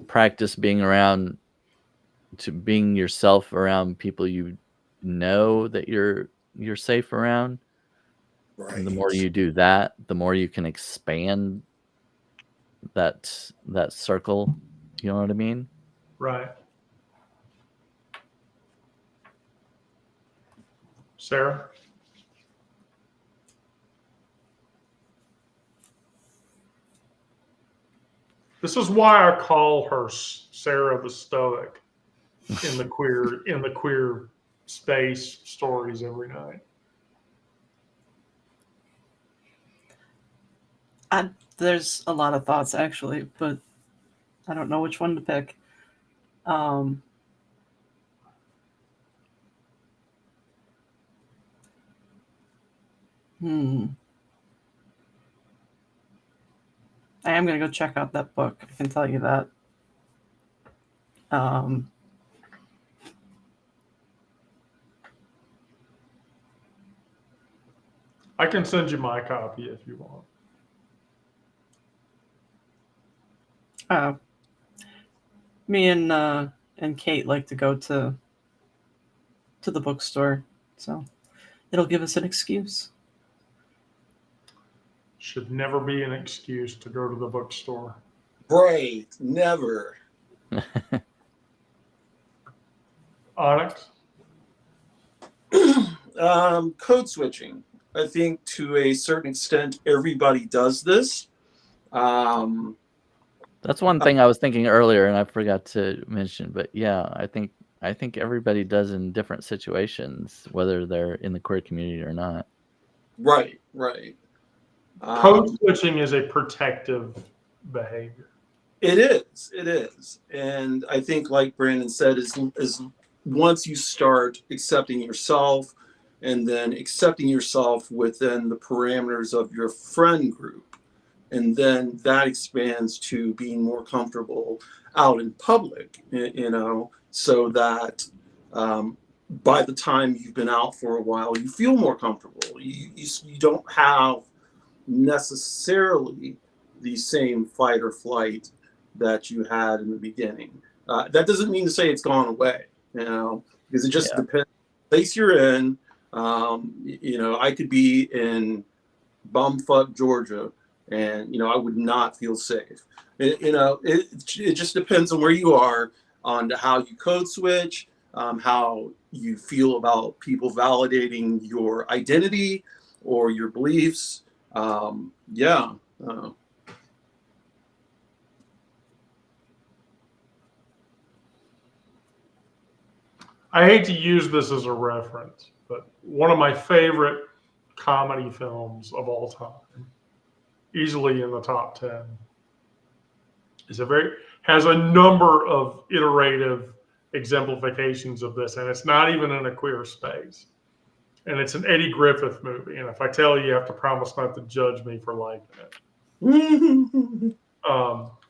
Practice being yourself around people you know that you're safe around. Right. And the more you do that, the more you can expand that circle. You know what I mean? Right. Sarah? This is why I call her Sarah the Stoic. in the queer space stories every night. There's a lot of thoughts actually, but I don't know which one to pick. Um, I am gonna go check out that book. I can tell you that. I can send you my copy if you want. Me and Kate like to go to the bookstore, so it'll give us an excuse. Should never be an excuse to go to the bookstore. Right. Never. Onyx? Code switching. I think to a certain extent, everybody does this. That's one thing I was thinking earlier, and I forgot to mention. But yeah, I think everybody does in different situations, whether they're in the queer community or not. Right, right. Code switching is a protective behavior. It is, and I think, like Brandon said, is once you start accepting yourself, and then accepting yourself within the parameters of your friend group, and then that expands to being more comfortable out in public, you know, so that by the time you've been out for a while, you feel more comfortable. You don't have necessarily the same fight or flight that you had in the beginning. That doesn't mean to say it's gone away, you know, because it just depends on the place you're in. You know, I could be in bumfuck Georgia, and you know, I would not feel safe. You know, it just depends on where you are, on how you code switch, how you feel about people validating your identity or your beliefs. Yeah. I hate to use this as a reference, but one of my favorite comedy films of all time, easily in the top 10, has a number of iterative exemplifications of this, and it's not even in a queer space. And it's an Eddie Griffith movie. And if I tell you, you have to promise not to judge me for liking it.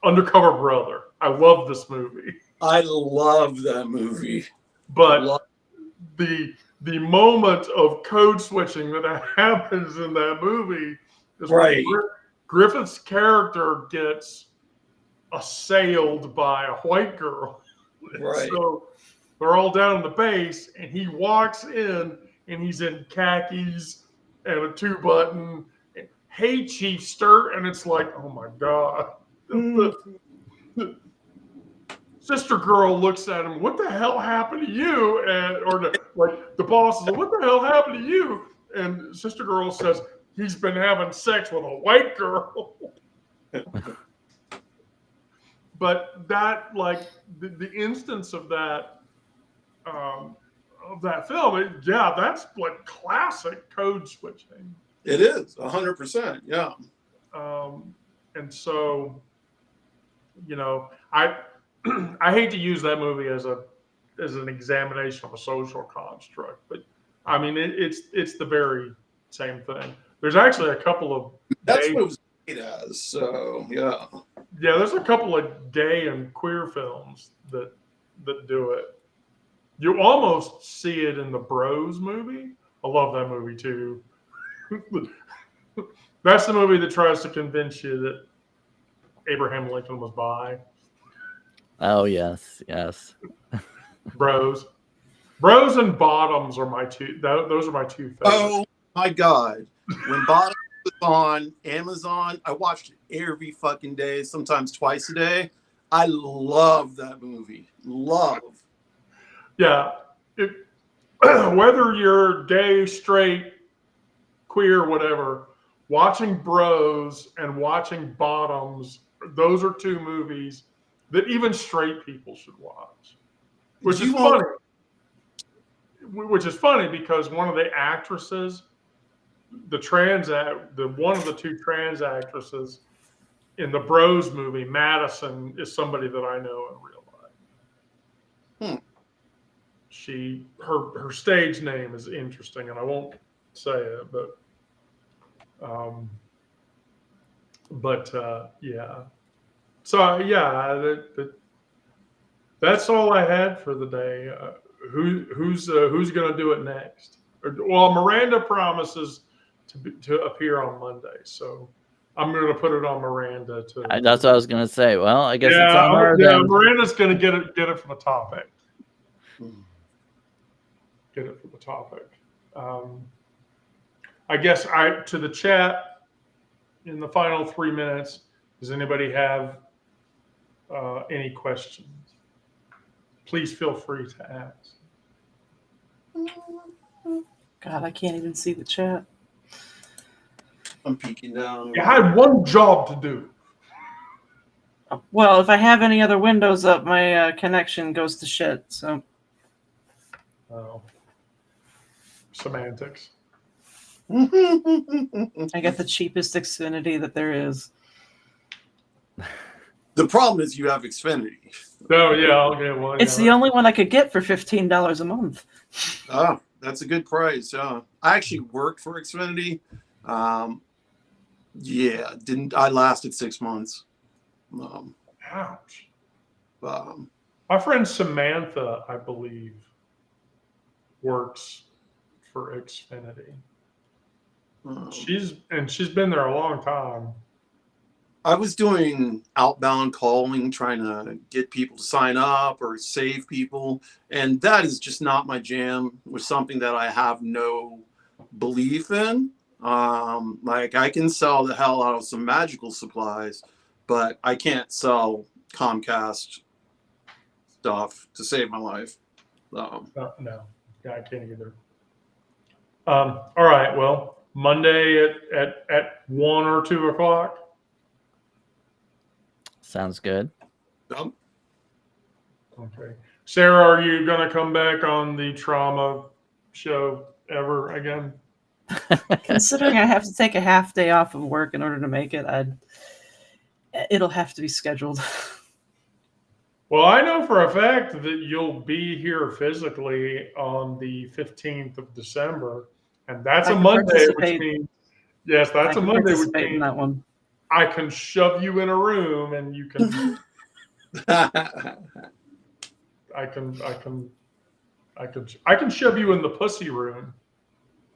Undercover Brother. I love this movie. I love that movie. But the moment of code switching that happens in that movie is when Griffith's character gets assailed by a white girl. Right. So they're all down in the base, and he walks in, and he's in khakis and a 2-button. Hey, Chief Sturt, and it's like, oh my god. The sister girl looks at him. What the hell happened to you? And like the boss is like, what the hell happened to you? And sister girl says he's been having sex with a white girl. But that, like the instance of that film, that's like classic code switching. It is 100%, yeah. And so, you know, I hate to use that movie as an examination of a social construct, but I mean it's the very same thing. There's actually a couple of what it was made as. So yeah. Yeah, there's a couple of gay and queer films that do it. You almost see it in the Bros movie. I love that movie too. That's the movie that tries to convince you that Abraham Lincoln was bi. Oh yes. Bros and Bottoms are my two. Those are my two favorites. Oh my god! When Bottoms was on Amazon, I watched it every fucking day, sometimes twice a day. I love that movie. Love. Yeah, whether you're gay, straight, queer, whatever, watching Bros and watching Bottoms, those are two movies that even straight people should watch. which is funny. Which is funny because one of the actresses, one of the two trans actresses in the Bros movie, Madison, is somebody that I know in real life. Her stage name is interesting, and I won't say it, but yeah. So yeah, that's all I had for the day. Who's going to do it next? Well, Miranda promises to appear on Monday, so I'm going to put it on Miranda to. That's what I was going to say. Well, I guess it's on her then. Miranda's going to get it from the topic. Get it from the topic. I guess to the chat in the final 3 minutes. Does anybody have any questions? Please feel free to ask. God, I can't even see the chat. I'm peeking down. You had one job to do. Well, if I have any other windows up, my connection goes to shit. So. Oh. Semantics. I got the cheapest Xfinity that there is. The problem is you have Xfinity. Oh yeah, I'll get one. It's the only one I could get for $15 a month. Oh, that's a good price. I actually worked for Xfinity. Yeah, I lasted 6 months. Ouch. My friend Samantha, I believe, works for Xfinity. She's been there a long time. I was doing outbound calling, trying to get people to sign up or save people, and that is just not my jam. It was something that I have no belief in. Like I can sell the hell out of some magical supplies, but I can't sell Comcast stuff to save my life. No, yeah, I can't either. All right, well, Monday at 1 or 2 o'clock. Sounds good. Yep. Okay. Sarah, are you going to come back on the trauma show ever again? Considering I have to take a half day off of work in order to make it, it'll have to be scheduled. Well, I know for a fact that you'll be here physically on the 15th of December, and that's a Monday, which means, yes, that's a Monday, which means that one. I can shove you in a room and you can I can shove you in the pussy room.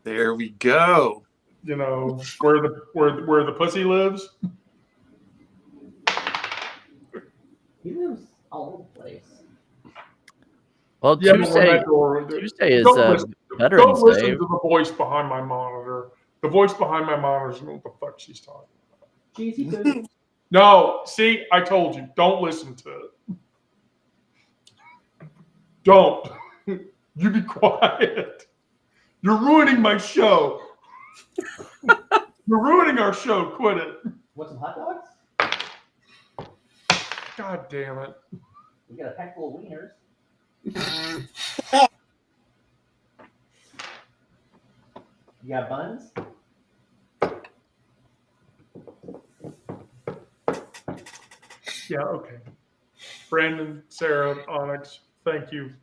There we go. You know, where the pussy lives. He lives all over the place. Well, Yeah, Tuesday is Veterans Veterans Don't listen Day. to the voice behind my monitor. The voice behind my monitor doesn't know what the fuck she's talking about. Cheesy good. No, see, I told you, don't listen to it. Don't. You be quiet. You're ruining my show. You're ruining our show. Quit it. Want some hot dogs? God damn it. We got a pack full of wieners. You got buns? Yeah, okay. Brandon, Sarah, Onyx, thank you.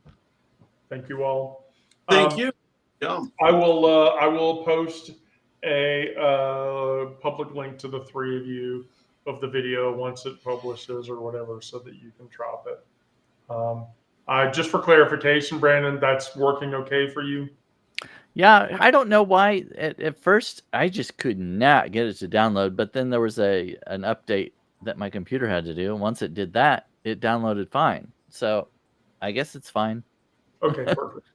Thank you all. Thank you. Yeah. I will post a public link to the three of you of the video once it publishes or whatever, so that you can drop it. Just for clarification, Brandon, that's working okay for you? Yeah, I don't know why. At first, I just could not get it to download, but then there was an update that my computer had to do. And once it did that, it downloaded fine. So I guess it's fine. Okay, perfect.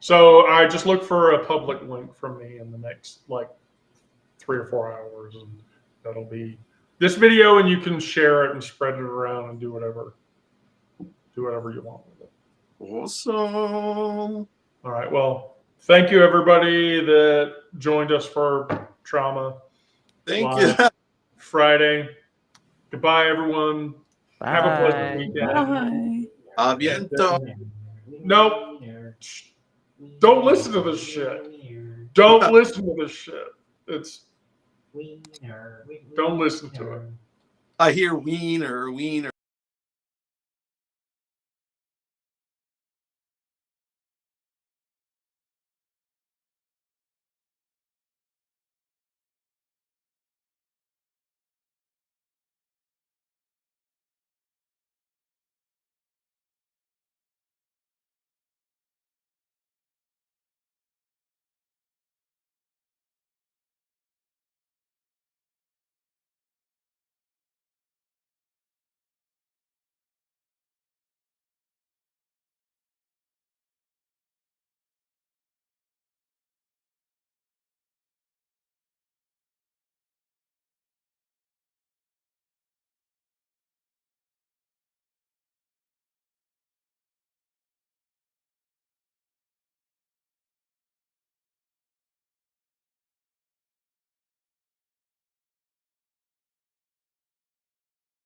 So I just look for a public link from me in the next 3 or 4 hours, and that'll be this video, and you can share it and spread it around and do whatever you want with it. Awesome. All right. Well, thank you everybody that joined us for Trauma. Thank you. Friday. Goodbye, everyone. Bye. Have a pleasant weekend. Bye. Aviento. No. Don't listen to this shit. Don't listen to this shit. It's don't listen to it. I hear wiener.